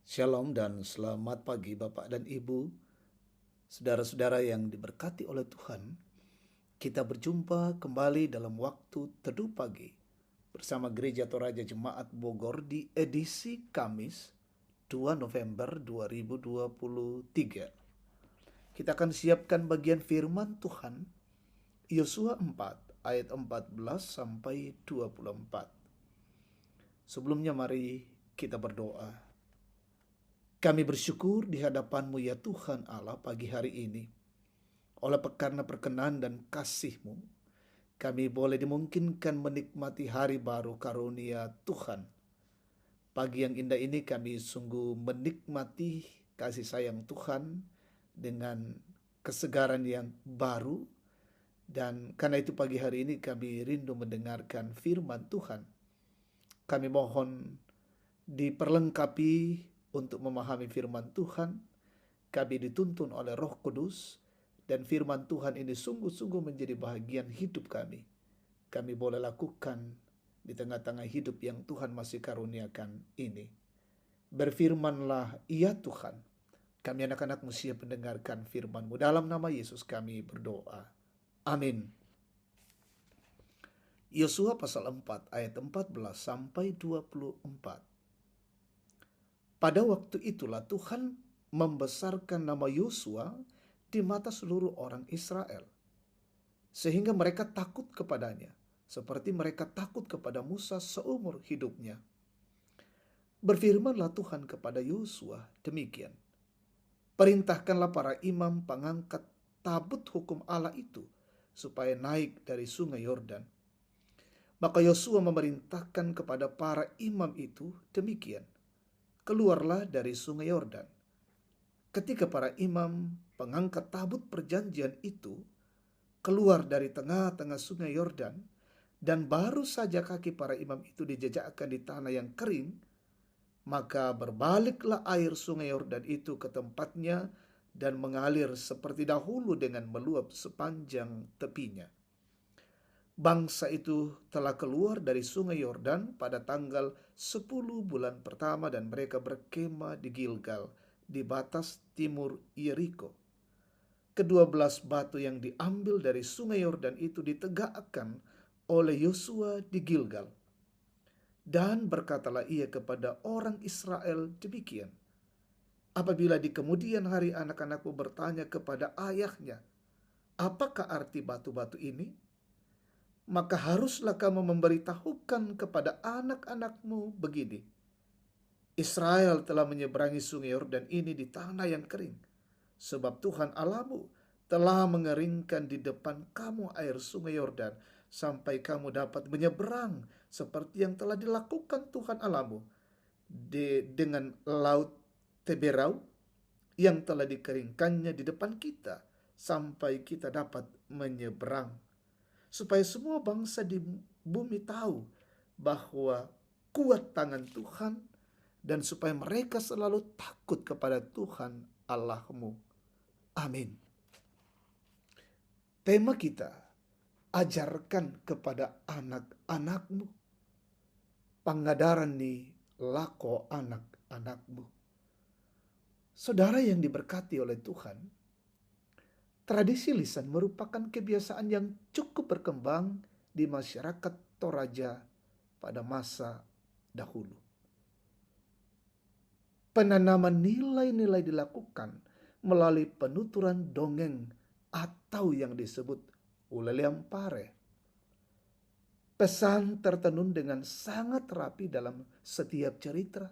Shalom dan selamat pagi Bapak dan Ibu, saudara-saudara yang diberkati oleh Tuhan. Kita berjumpa kembali dalam waktu teduh pagi bersama Gereja Toraja Jemaat Bogor di edisi Kamis 2 November 2023. Kita akan siapkan bagian firman Tuhan Yosua 4 ayat 14 sampai 24. Sebelumnya mari kita berdoa. Kami bersyukur di hadapan-Mu ya Tuhan Allah pagi hari ini. Oleh karena perkenan dan kasih-Mu, kami boleh dimungkinkan menikmati hari baru karunia Tuhan. Pagi yang indah ini kami sungguh menikmati kasih sayang Tuhan dengan kesegaran yang baru. Dan karena itu pagi hari ini kami rindu mendengarkan firman Tuhan. Kami mohon diperlengkapi untuk memahami firman Tuhan. Kami dituntun oleh Roh Kudus, dan firman Tuhan ini sungguh-sungguh menjadi bahagian hidup kami. Kami boleh lakukan di tengah-tengah hidup yang Tuhan masih karuniakan ini. Berfirmanlah, ya Tuhan, kami anak-anak-Mu siap mendengarkan firman-Mu. Dalam nama Yesus kami berdoa. Amin. Yosua pasal 4 ayat 14 sampai 24. Pada waktu itulah Tuhan membesarkan nama Yosua di mata seluruh orang Israel, sehingga mereka takut kepadanya, seperti mereka takut kepada Musa seumur hidupnya. Berfirmanlah Tuhan kepada Yosua demikian, perintahkanlah para imam pengangkat tabut hukum Allah itu, supaya naik dari sungai Yordan. Maka Yosua memerintahkan kepada para imam itu demikian, keluarlah dari sungai Yordan. Ketika para imam pengangkat tabut perjanjian itu keluar dari tengah-tengah sungai Yordan, dan baru saja kaki para imam itu dijejakkan di tanah yang kering, maka berbaliklah air sungai Yordan itu ke tempatnya dan mengalir seperti dahulu dengan meluap sepanjang tepinya. Bangsa itu telah keluar dari sungai Yordan pada tanggal 10 bulan pertama, dan mereka berkemah di Gilgal di batas timur Yeriko. Kedua-belas batu yang diambil dari sungai Yordan itu ditegakkan oleh Yosua di Gilgal. Dan berkatalah ia kepada orang Israel demikian, apabila di kemudian hari anak-anakmu bertanya kepada ayahnya, apakah arti batu-batu ini? Maka haruslah kamu memberitahukan kepada anak-anakmu begini, Israel telah menyeberangi sungai Yordan ini di tanah yang kering, sebab Tuhan Allahmu telah mengeringkan di depan kamu air sungai Yordan, sampai kamu dapat menyeberang seperti yang telah dilakukan Tuhan Allahmu dengan laut Teberau yang telah dikeringkannya di depan kita, sampai kita dapat menyeberang. Supaya semua bangsa di bumi tahu bahwa kuat tangan Tuhan, dan supaya mereka selalu takut kepada Tuhan Allahmu. Amin. Tema kita, ajarkan kepada anak-anakmu. Pangadaran ni lako anak-anakmu. Saudara yang diberkati oleh Tuhan, tradisi lisan merupakan kebiasaan yang cukup berkembang di masyarakat Toraja pada masa dahulu. Penanaman nilai-nilai dilakukan melalui penuturan dongeng atau yang disebut uleleampare. Pesan tertenun dengan sangat rapi dalam setiap cerita,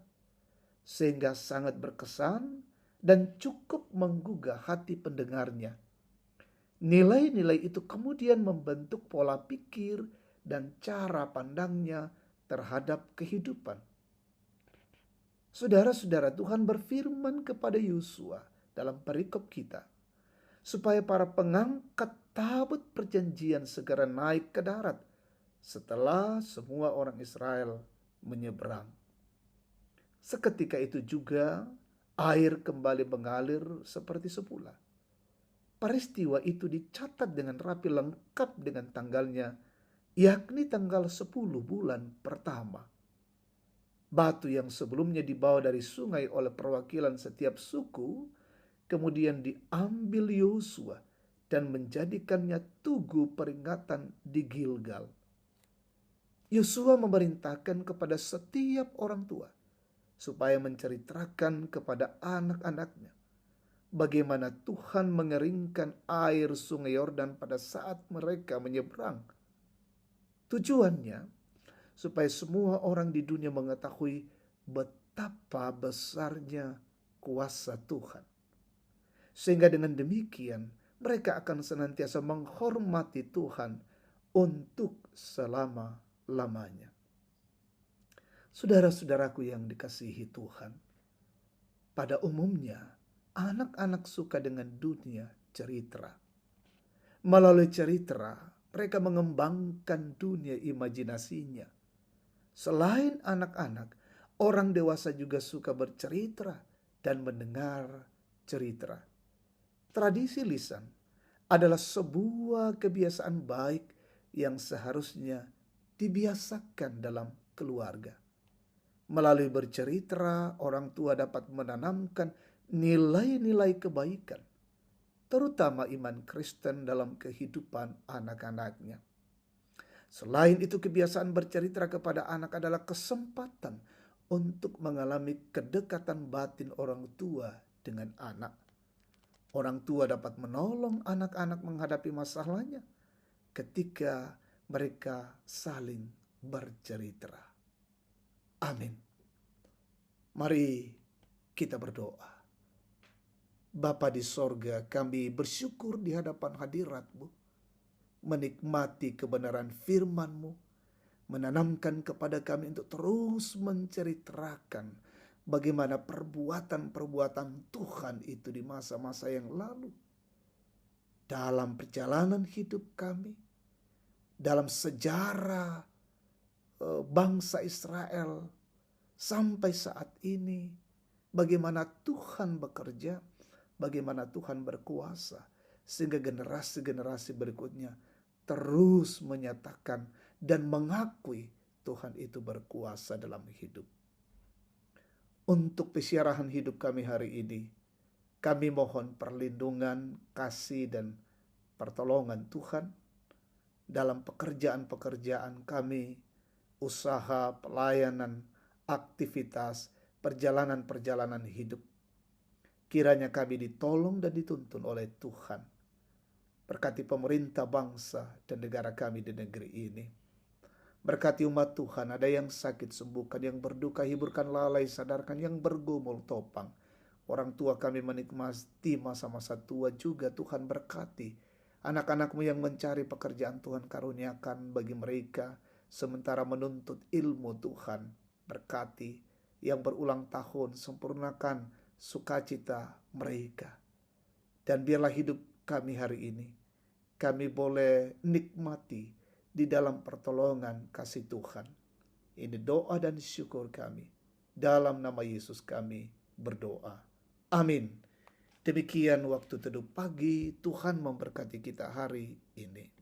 sehingga sangat berkesan dan cukup menggugah hati pendengarnya. Nilai-nilai itu kemudian membentuk pola pikir dan cara pandangnya terhadap kehidupan. Saudara-saudara, Tuhan berfirman kepada Yosua dalam perikop kita, supaya para pengangkat tabut perjanjian segera naik ke darat setelah semua orang Israel menyeberang. Seketika itu juga air kembali mengalir seperti semula. Peristiwa itu dicatat dengan rapi lengkap dengan tanggalnya, yakni tanggal 10 bulan pertama. Batu yang sebelumnya dibawa dari sungai oleh perwakilan setiap suku, kemudian diambil Yosua dan menjadikannya tugu peringatan di Gilgal. Yosua memerintahkan kepada setiap orang tua supaya menceritakan kepada anak-anaknya bagaimana Tuhan mengeringkan air sungai Yordan pada saat mereka menyeberang. Tujuannya supaya semua orang di dunia mengetahui betapa besarnya kuasa Tuhan. Sehingga dengan demikian mereka akan senantiasa menghormati Tuhan untuk selama-lamanya. Saudara-saudaraku yang dikasihi Tuhan, pada umumnya anak-anak suka dengan dunia cerita. Melalui cerita, mereka mengembangkan dunia imajinasinya. Selain anak-anak, orang dewasa juga suka bercerita dan mendengar cerita. Tradisi lisan adalah sebuah kebiasaan baik yang seharusnya dibiasakan dalam keluarga. Melalui bercerita, orang tua dapat menanamkan nilai-nilai kebaikan, terutama iman Kristen dalam kehidupan anak-anaknya. Selain itu, kebiasaan bercerita kepada anak adalah kesempatan untuk mengalami kedekatan batin orang tua dengan anak. Orang tua dapat menolong anak-anak menghadapi masalahnya ketika mereka saling bercerita. Amin. Mari kita berdoa. Bapa di sorga, kami bersyukur di hadapan hadirat-Mu, menikmati kebenaran firman-Mu, menanamkan kepada kami untuk terus menceritakan bagaimana perbuatan-perbuatan Tuhan itu di masa-masa yang lalu. Dalam perjalanan hidup kami, dalam sejarah bangsa Israel sampai saat ini, bagaimana Tuhan bekerja, bagaimana Tuhan berkuasa, sehingga generasi-generasi berikutnya terus menyatakan dan mengakui Tuhan itu berkuasa dalam hidup. Untuk pesiarahan hidup kami hari ini, kami mohon perlindungan, kasih, dan pertolongan Tuhan dalam pekerjaan-pekerjaan kami, usaha, pelayanan, aktivitas, perjalanan-perjalanan hidup. Kiranya kami ditolong dan dituntun oleh Tuhan. Berkati pemerintah bangsa dan negara kami di negeri ini. Berkati umat Tuhan, ada yang sakit sembuhkan, yang berduka hiburkan, lalai sadarkan, yang bergumul topang. Orang tua kami menikmati masa-masa tua juga, Tuhan berkati. Anak-anak-Mu yang mencari pekerjaan, Tuhan karuniakan bagi mereka, sementara menuntut ilmu, Tuhan berkati. Yang berulang tahun, sempurnakan sukacita mereka. Dan biarlah hidup kami hari ini, kami boleh nikmati di dalam pertolongan kasih Tuhan. Ini doa dan syukur kami. Dalam nama Yesus kami berdoa. Amin. Demikian waktu teduh pagi, Tuhan memberkati kita hari ini.